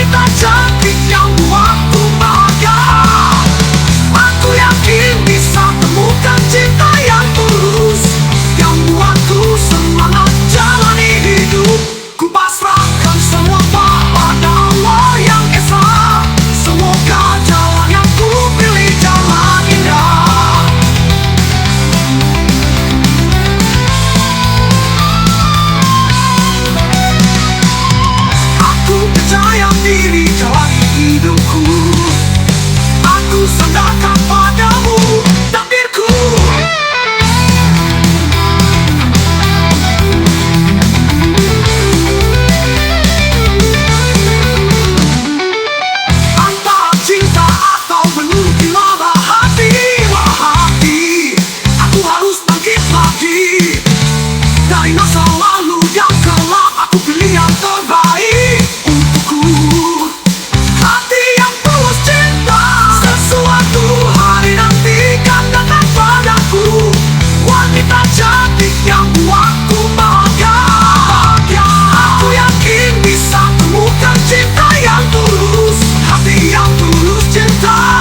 Wanita cantik yang buatku bahagia. Aku yakin bisa temukan cinta yang tulus, yang buatku semangat jalani hidup. Ku pasrahkan semua pada Allah yang Esa. Semoga jalan yang ku pilih jalan indah. Aku percaya diri jalani hidupku. Aku sandarkan padamu takdirku. Antara cinta atau penuh gila hati, aku harus bangkit lagi dari masa lalu yang gelap. Aku pilih yang terbaik untukku. Hati yang tulus cinta, sesuatu hari nanti kan datang padaku. Wanita cantik yang buatku bahagia. Aku yakin bisa temukan cinta yang tulus, hati yang tulus cinta.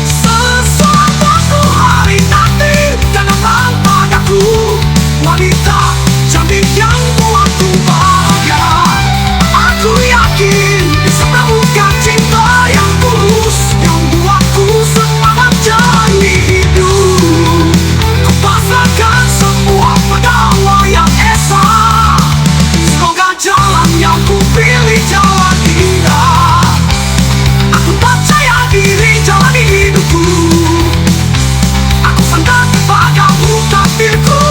Sesuatu hari nanti kan datang padaku. Wanita cantik yang buatku bahagia. Aku yakin bisa temukan cinta yang tulus, yang buatku semangat jalani hidup. Ku pasrahkan semua pada Allah yang Esa. Semoga jalan yang ku pilih jalan indah. Aku percaya diri jalani hidupku. Aku sandarkan padamu takdirku.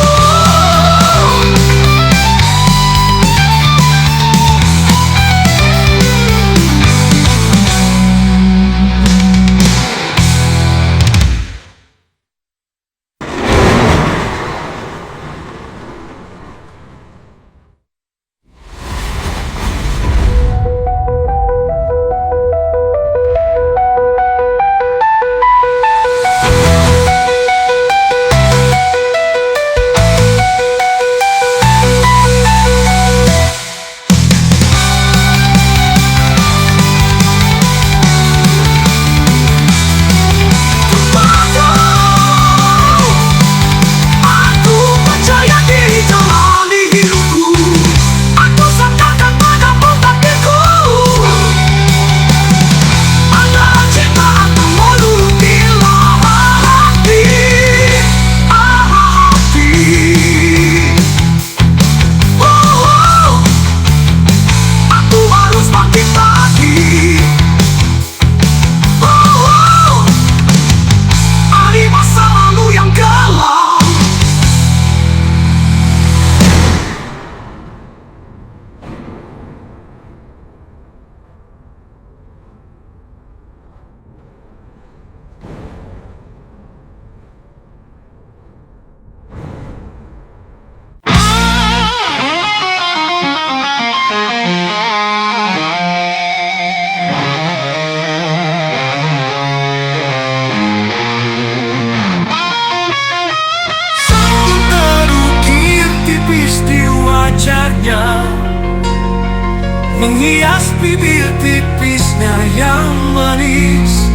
Menghias bibir tipisnya yang manis.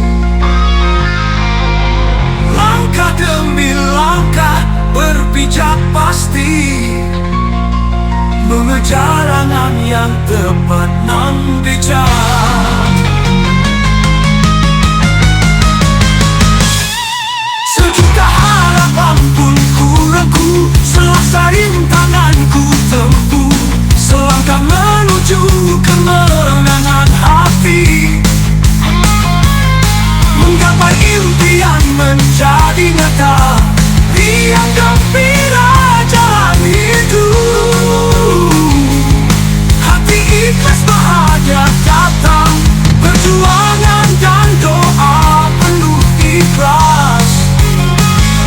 Langkah demi langkah berpijak pasti, mengejar angan yang tepat nan bijak. Sejuta harapan pun ku rengku, selasa rintanganku tempuh. Selangkah menuju kemenangan hati, menggapai impian menjadi nyata. Riang gembira jalan hidup, hati ikhlas bahagia datang. Perjuangan dan doa penuh ikhlas,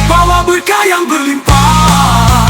bawa berkah yang berlimpah.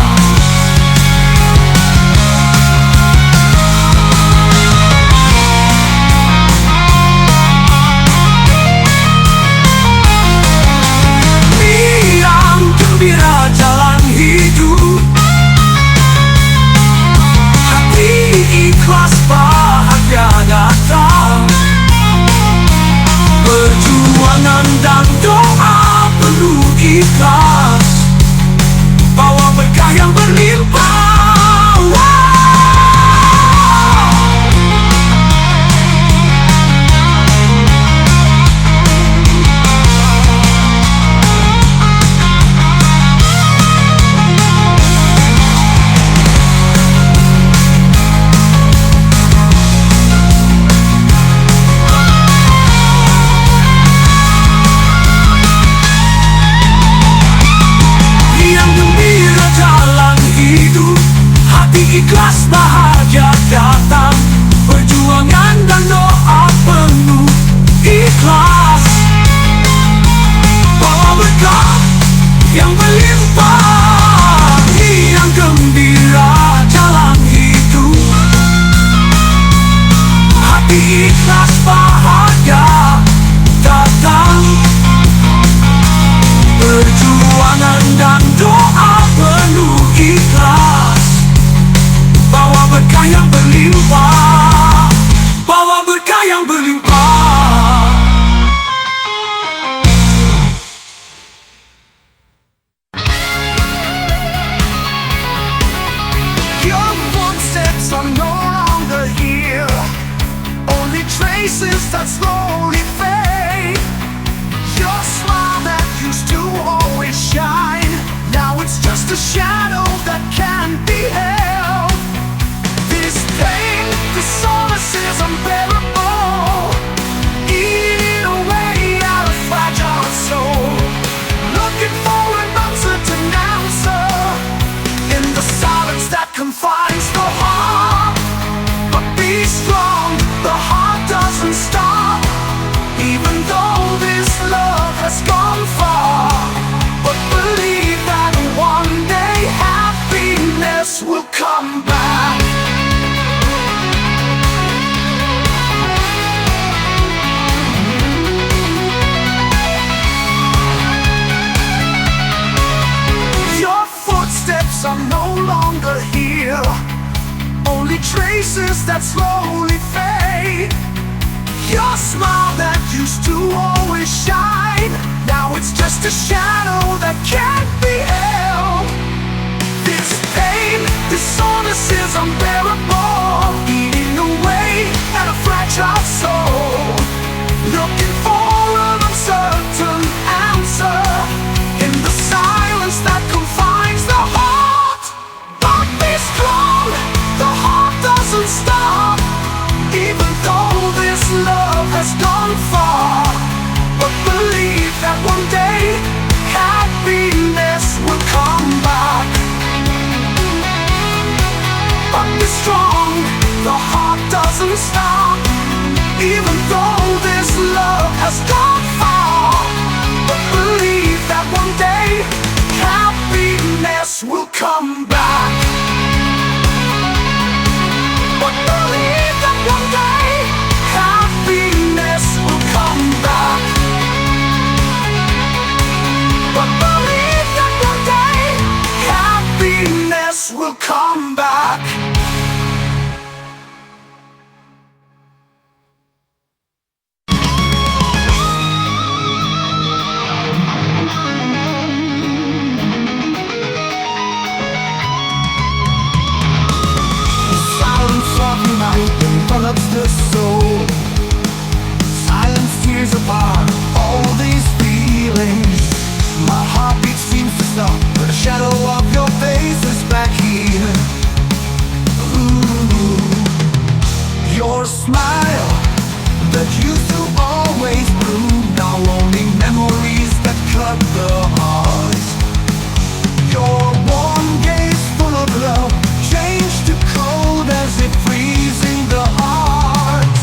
ikhlas bahagia datang, perjuangan dan doa penuh ikhlas. Bawa berkah yang berlimpah, yang gembira jalan hidup. Hati ikhlas bahagia datang, perjuangan dan doa penuh ikhlas. Bawa berkah yang berlimpah, bawa berkah yang berlimpah. Your footsteps are no longer here, only traces that slowly fade. Your smile that used to always shine, now it's just a shadow that can't be held. This pain, this solace is unbearable, eating away at a fragile soul. Looking for an uncertain answer in the silence that confines the heart. But be strong, the heart doesn't stop, even though this love has gone far. But believe that one day happiness will come back. Your footsteps are no longer here, only traces that slowly fade. Your smile that used to always shine, now it's just a shadow that can't be held. This pain, this soreness is unbearable, eating away at a fragile soul. Looking for an uncertain answer in the silence that confines the heart. But be strong, the heart doesn't stop, even though this love has gone far. But believe that one day happiness will come back. But be strong, the heart doesn't stop, even though this love has gone far. But believe that one day happiness will come back. But believe that one day happiness will come back. But believe that one day happiness will come back. Silence of night envelops the soul. Silence tears apart all these feelings. My heartbeat seems to stop, but a shadow of your face is back here. Ooh, your smile that used to always bloom, now only memories that cut the heart. Your warm gaze full of love changed to cold as if freezing the heart.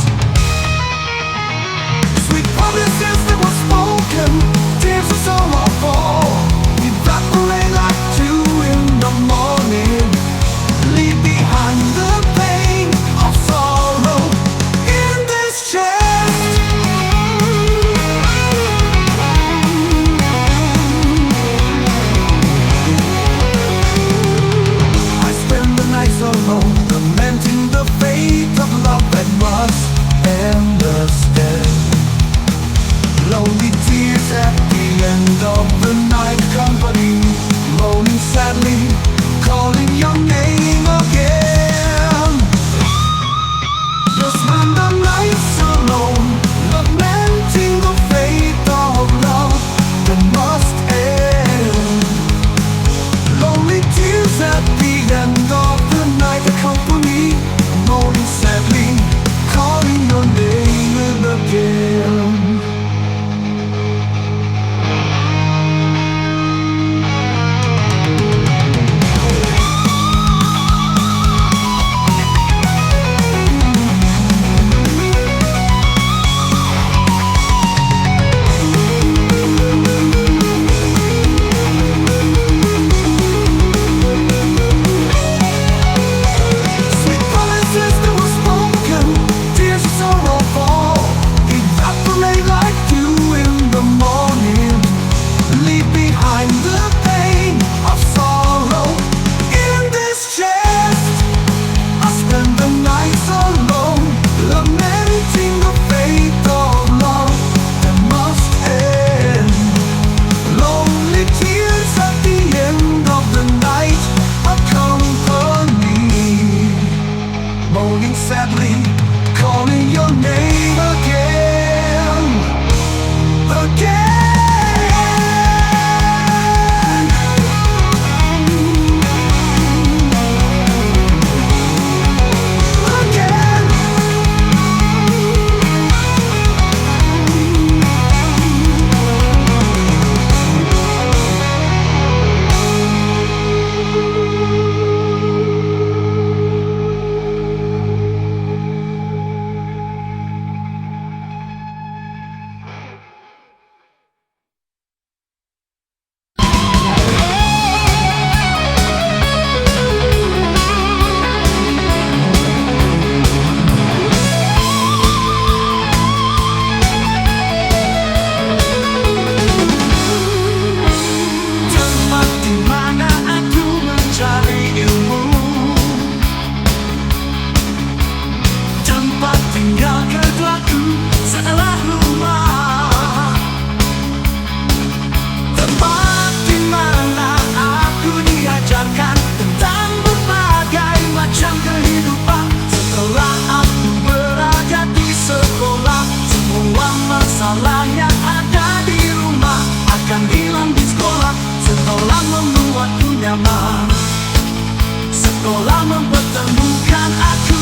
mempertemukan aku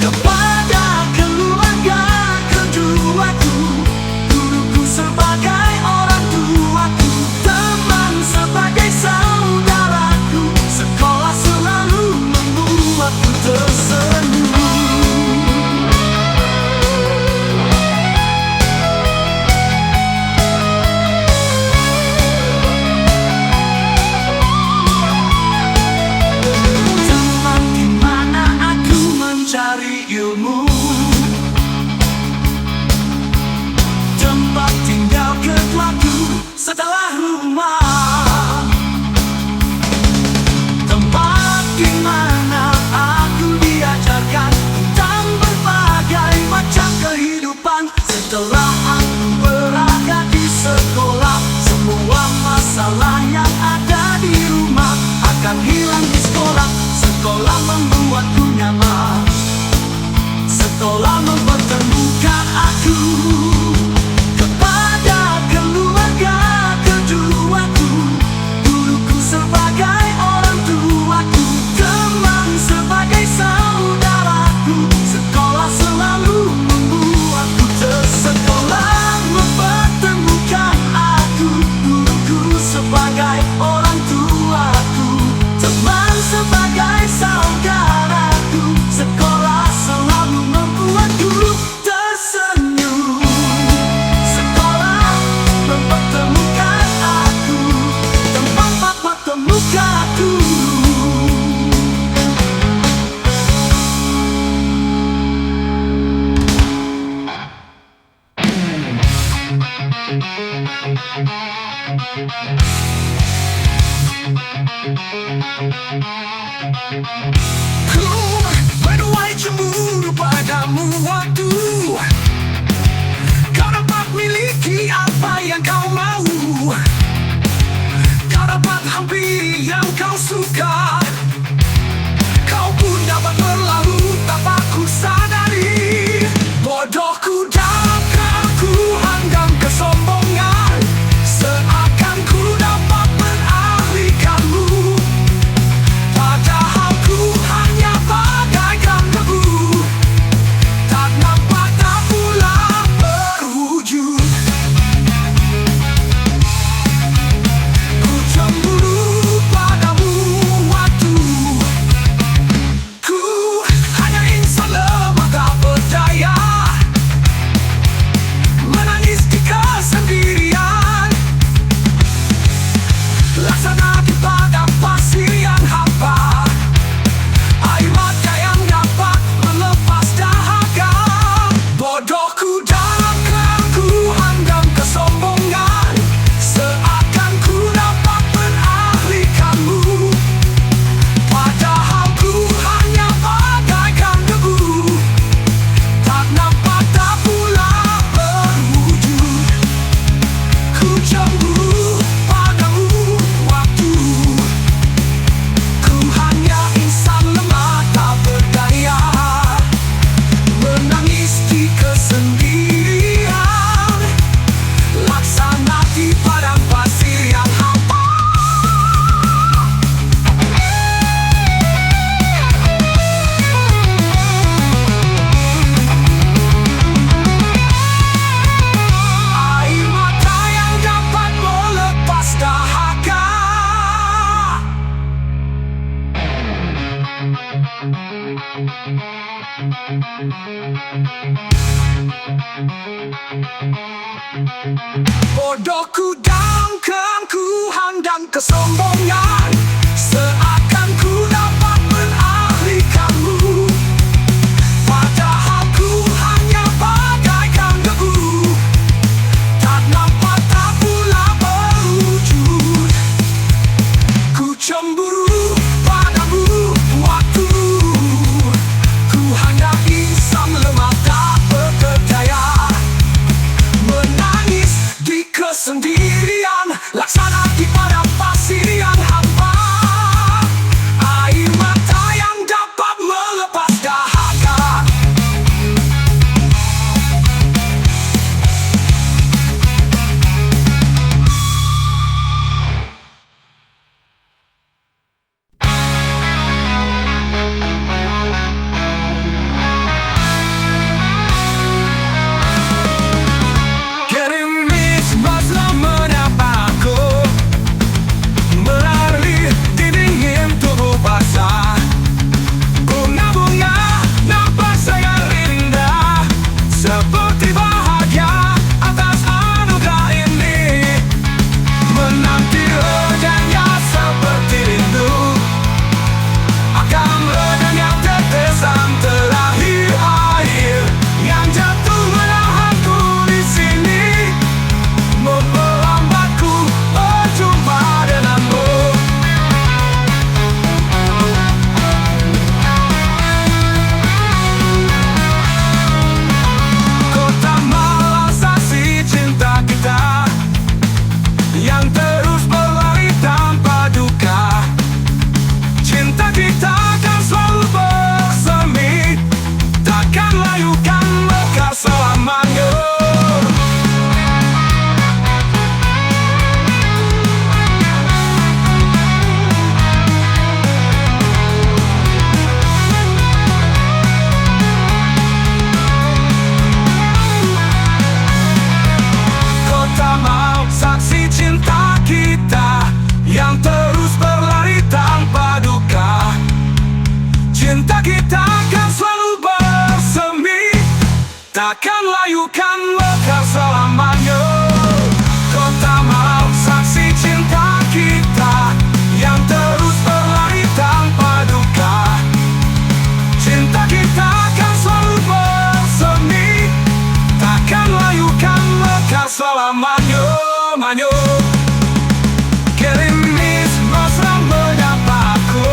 kepada keluarga keduaku, guruku sebagai orang tuaku, teman sebagai saudaraku, sekolah selalu membuatku tersenyum. Cari ilmu, tempat tinggal keduaku setelah rumah, tempat di mana aku diajarkan tentang berbagai macam kehidupan. Setelah aku berada di sekolah, semua masalah yang ada di rumah akan hilang di sekolah. Sekolah membuatku nyaman, sekolah mempertemukan aku kepada keluarga keduaku, guruku sebagai orang tuaku, teman sebagai saudaraku, sekolah selalu membuatku tersekolah mempertemukan aku, guruku sebagai orang tuaku, teman sebagai saudaraku, sekolah selalu membuatku tersenyum. Sekolah mempertemukan aku, tempat mempertemukan aku. Ku menuai cemburu padamu waktu kau dapat miliki apa yang kau mau, kau dapat hampiri yang kau suka, kau pun dapat berlalu tanpa ku sadari. Bodohku dalam keangkuhan kesombongan, seakan ku dapat mengalihkanmu, padahal ku hanya bagaikan debu, tak nampak tak pula berwujud. Ku cemburu padamu waktu ku hanya insan lemah tak berdaya, menangis di kesendirian, laksana di padang pasir yang hampa, air mata yang dapat melepas dahaga. Bodohku dalam keangkuhan dan kesombongan, seakan ku dapat mengalihkanmu, padahal ku hanya bagaikan debu, tak nampak tak pula berwujud. Ku cemburu padamu waktu ku hanya insan lemah tak berdaya, menangis di kesendirian, laksana di padang pasir yang hampa. Air mata yang dapat melepas dahaga. Bodohku dalam keangkuhan dan kesombongan, seakan ku dapat mengalihkanmu, padahal ku hanya bagaikan debu, tak nampak tak pula berwujud. Ku cemburu padamu waktu ku hanya insan lemah tak berdaya, menangis di kesendirian, laksana di padang pasir yang hampa, air Cinta kita akan selalu bersemi, takkan layukan lekar selamanya. Kau tak mau saksi cinta kita yang terus berlari tanpa duka. Cinta kita akan selalu bersemi, takkan layukan lekar selamanya. Manyo gerimis mesra menyapa aku,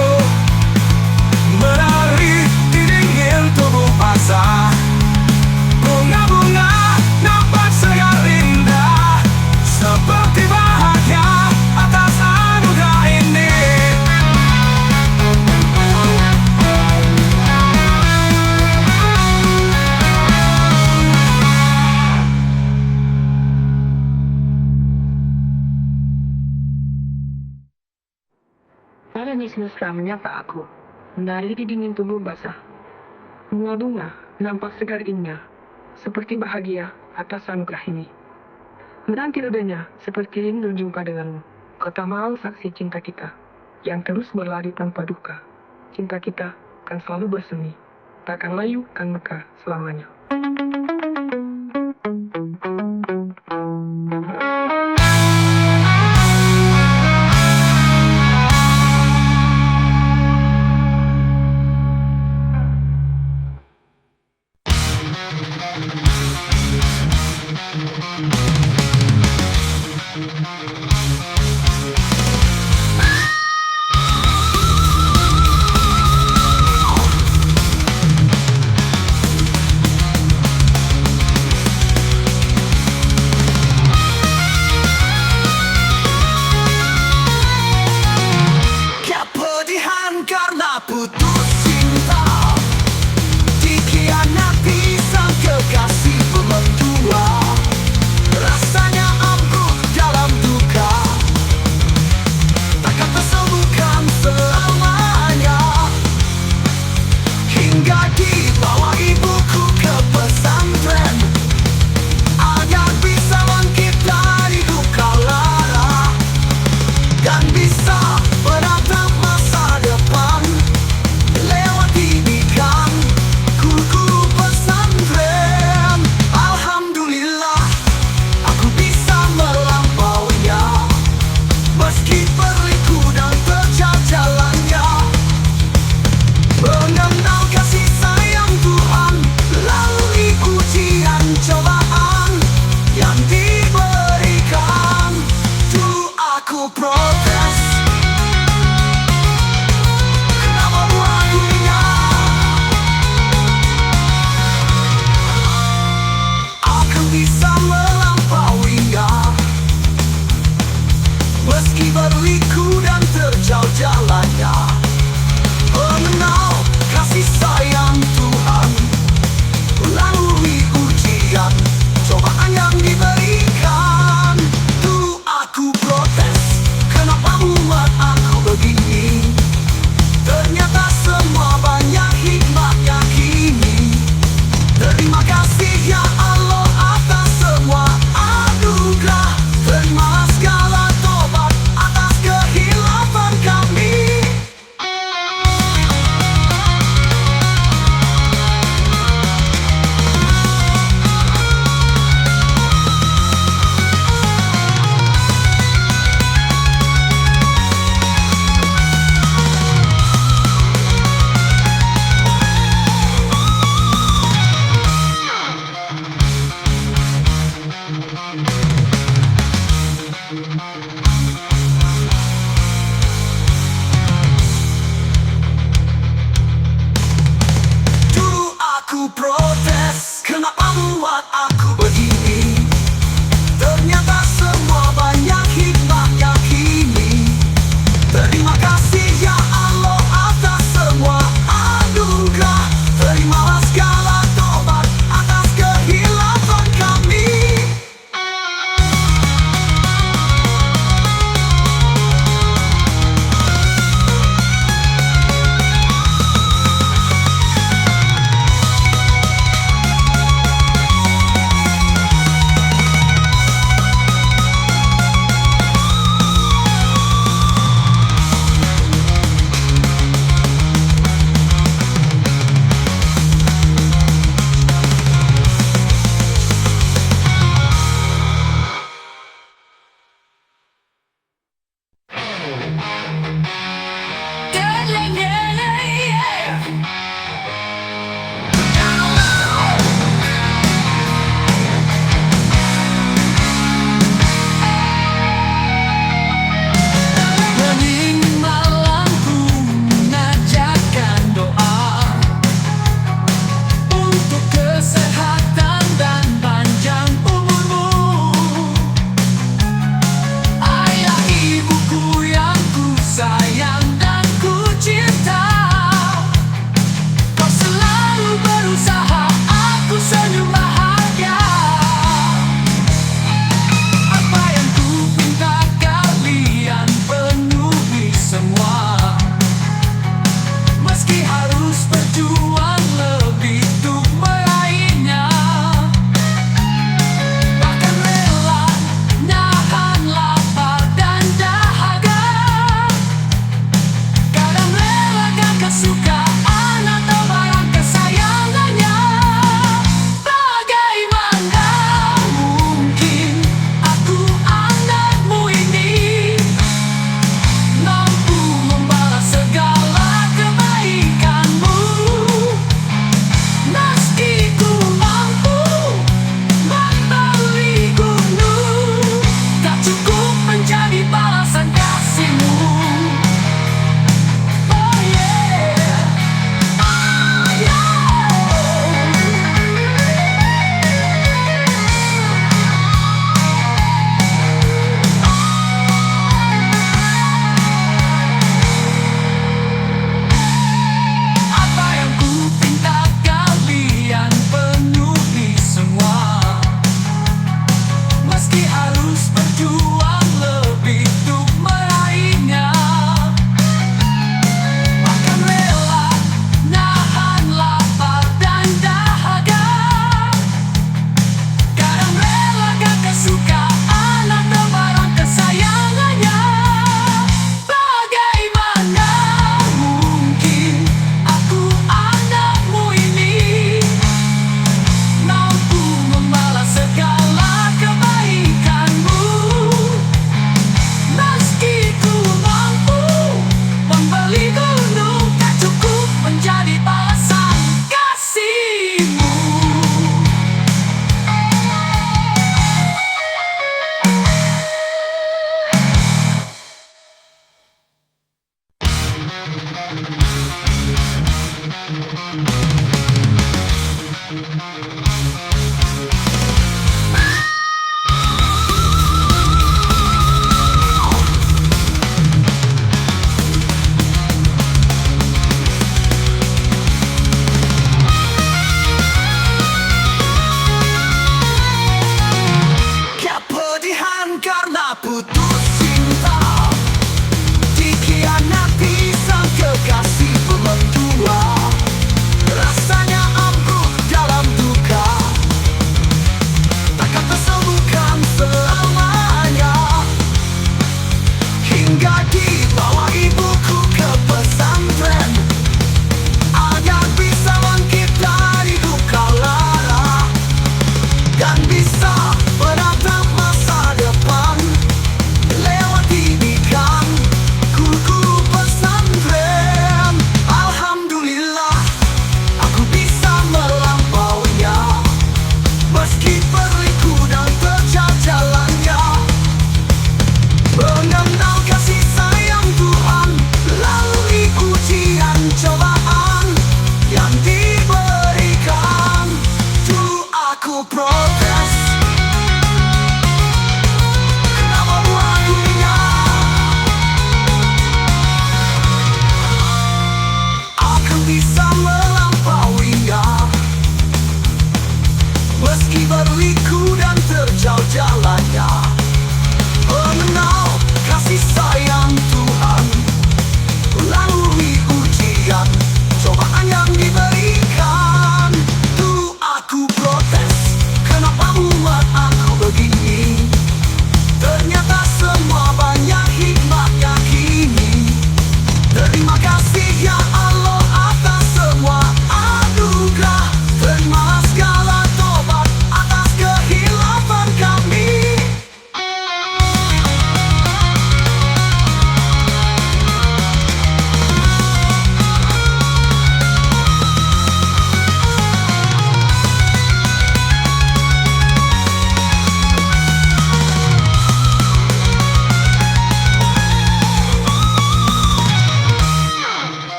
menari di dingin tubuh basah. Bunga-bunga nampak sangat indah, seperti bahagia atas anugerah ini. Gerimis mesra menyapa aku, menari di dingin tubuh basah. Bunga-bunga nampak segar indah, seperti bahagia atas anugerah ini. Menanti redanya seperti rindu jumpa denganmu. Kau tak mau saksi cinta kita yang terus berlari tanpa duka. Cinta kita akan selalu bersemi, takkan layu kan mekar selamanya.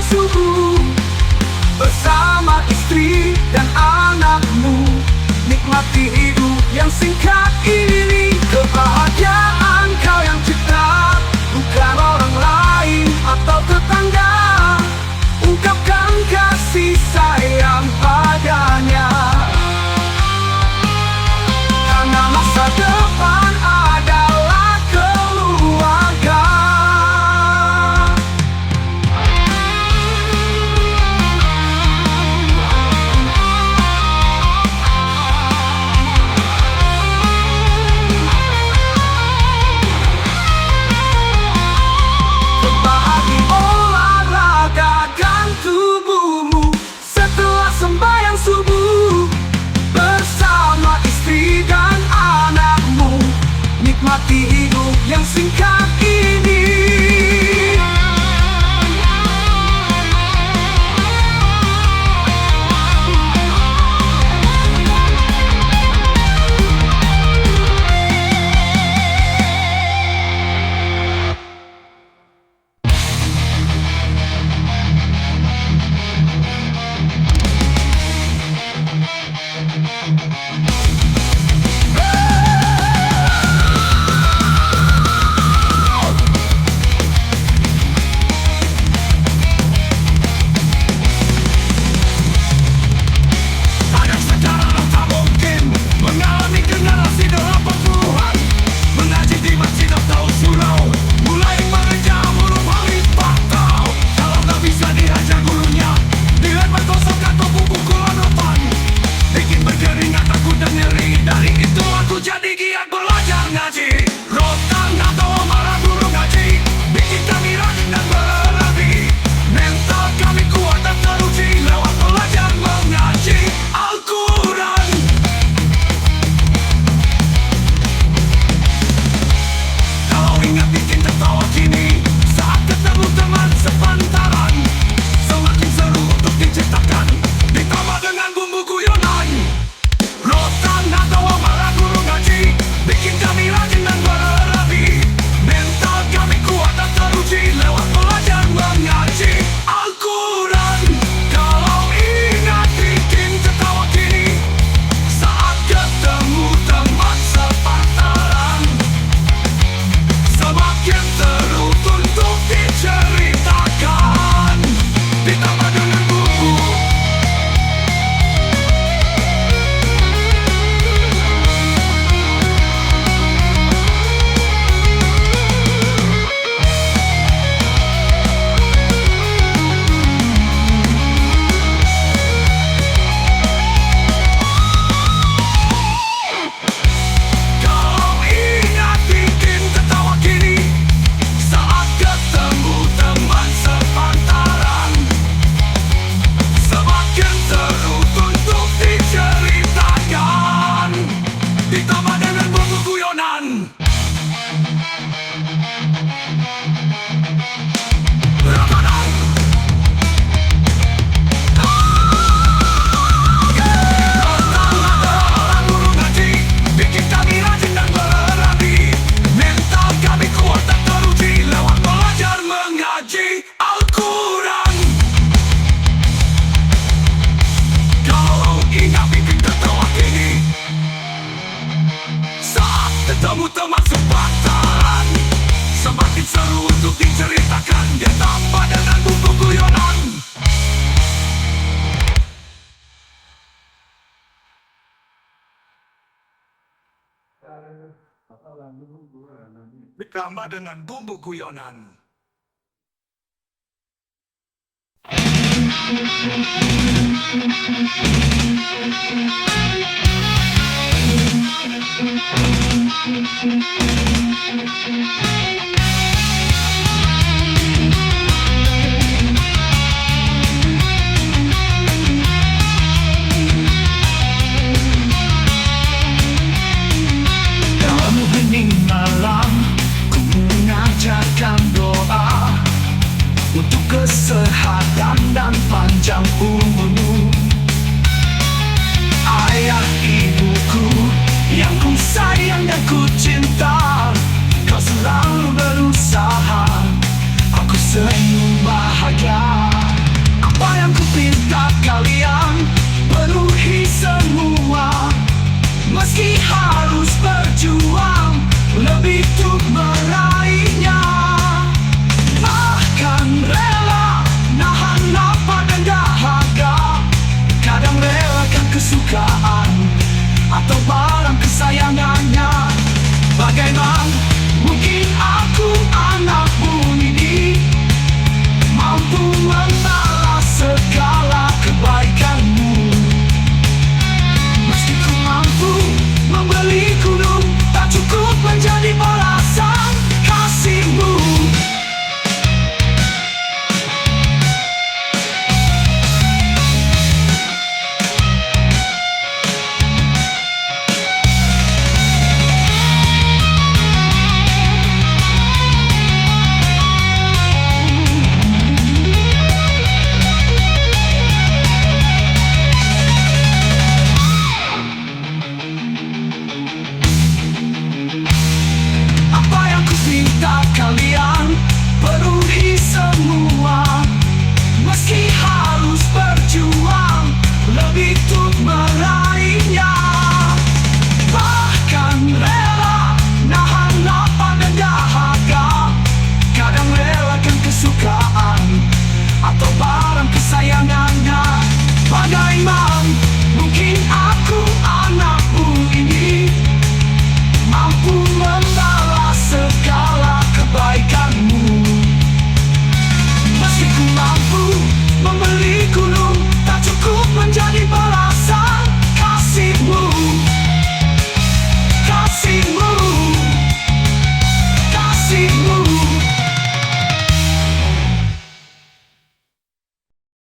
subuh bersama istri dan anakmu. Nikmati hidup yang singkat ini. Kebahagiaan kau yang cipta, bukan orang lain atau tetangga. Ungkapkan kasih sayang padanya, karena masa depan adalah keluarga. Berbagi olahragakan tubuhmu setelah sembahyang subuh bersama istri dan anakmu. Nikmati hidup yang singkat ini. Banyak sejarah tak mungkin mengalami generasi 80-an. Mengaji di masjid atau surau, mulai mengejar huruf alif baktau. Kalau tak bisa diajar gurunya, dengan bergosok atau buku Quran. Bikin berkeringat, takut dan nyeri. Dari itu aku jadi giat belajar ngaji. Rotan atau marah guru ngaji bikin kami rajin dan berlebih. Mental kami kuat dan teruji lewat belajar mengaji Al-Quran. Kalau ingat bikin tertawa kini saat ketemu teman sepantaran. Semakin seru untuk diceritakan, ditambah dengan bumbu guyonan. Rotan atau marah guru ngaji bikin kami rajin dan berlebih. Mental kami kuat dan teruji lewat belajar mengaji Al-Quran. Kalau ingat bikin tertawa kini saat ketemu teman sepantaran. Semakin seru untuk diceritakan, ditambah dengan buku. Kalau ingat bikin tertawa kini saat ketemu teman sepantaran. Semakin seru untuk diceritakan, ditambah dengan bumbu guyonan. Ramadan. Rotan atau orang guru ngaji bikin kami rajin dan berlebih. Mental kami kuat dan teruji lewat belajar mengaji Al-Quran. Kalau ingat bikin tertawa kini saat ketemu teman sepantaran. Semakin seru untuk diceritakan, ditambah dengan bumbu guyonan. Ditambah dengan bumbu guyonan. Dalam hening malam, ku mengajarkan doa untuk kesehatan dan panjang umurmu. Ayah ibuku yang ku sayang dan ku cinta, kau selalu berusaha, aku senyum bahagia